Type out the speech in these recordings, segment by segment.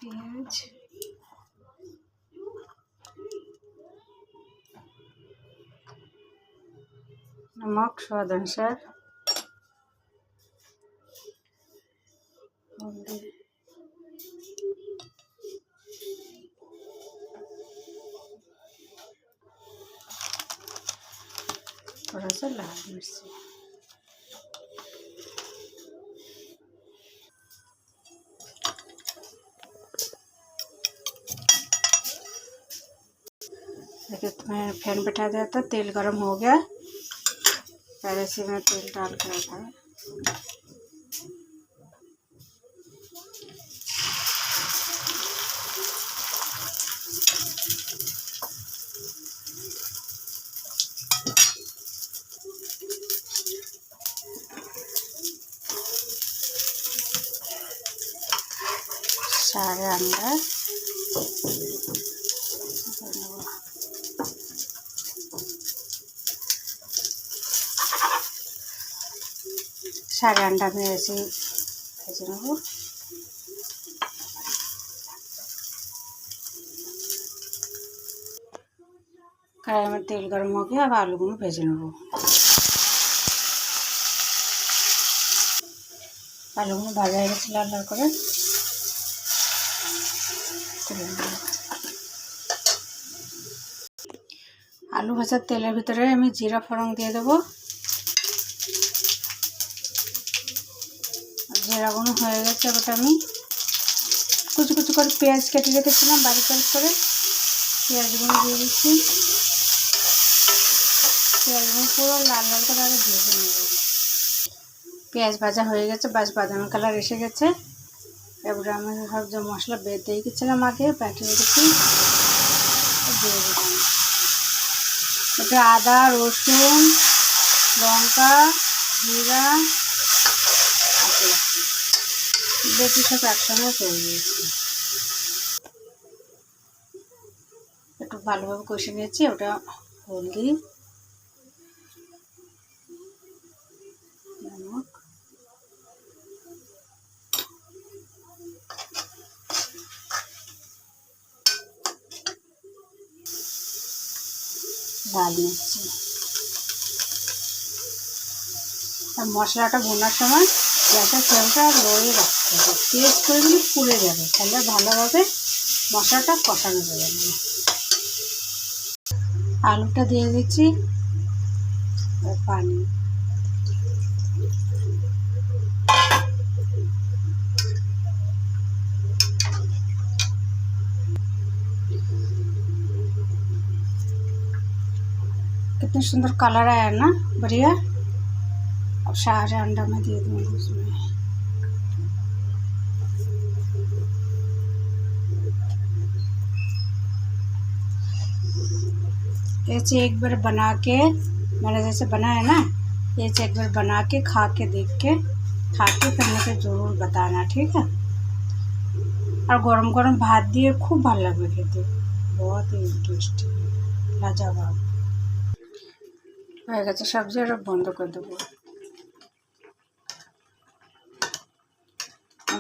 পেঁয়াজ, नमक स्वाद अनुसार, थोड़ा सा लाल मिर्ची। देखिए तो मैं फैन बैठा दिया था, तेल गरम हो गया। पहले से मैं तेल डाल के रखा है। सारे अंडा सारे अंडा में ऐसे ही भेज नेब। कढ़ाई में तेल गर्म हो गया, अब आलू को भेज नेब। आलू को भाजा है लाल लाल कर आलू भाजा तेलर भितरे आमी जीरा फोड़न दिए देव। जीरागुनो हो गए एबारे आमी कुचि कुचि कर पेঁয়াজ केटे रेखेছিলাম बारीक बारीक करे पेঁয়াজগুলো দিয়ে দিচ্ছি। পেঁয়াজগুলো পুরো লাল লাল করে আগে ভেজে নেব। পেঁয়াজ ভাজা হয়ে গেছে, বাস বাদামি কালার এসে গেছে। এবারে আমি সব যে মশলা বেটে রেখেছিলাম আগে বেটে রেখেছি দিয়ে দিলাম। এটা আদা, রসুন, লঙ্কা, জিরা বেটে সব একসঙ্গে করে দিয়েছি। একটু ভালোভাবে কষে নিয়েছি। ওটা হলদি, নমক, লাল মির্চি। আর মশলাটা ভুনার সময় গ্যাসের ফ্লেমটা লোয়ে রাখতে হবে, তেজ করে দিলে পুড়ে যাবে, তাহলে ভালোভাবে মশলাটা কষানো যাবে না। আলুটা দিয়ে দিচ্ছি আর পানি। कितनी सुंदर कलर आया ना, बढ़िया। अब सारे अंडा में दे दूँगी उसमें। ऐसे एक बार बना के मैंने जैसे बनाया ना, ऐसे एक बार बना के खा के देख के फिर मुझे ज़रूर बताना, ठीक है। और गरम गरम भात दिए खूब भालो लागবে খেতে, बहुत ही टेस्टी लाजवाब হয়ে গেছে সবজি। আর বন্ধ করে দেবো।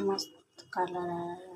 मस्त कलर है।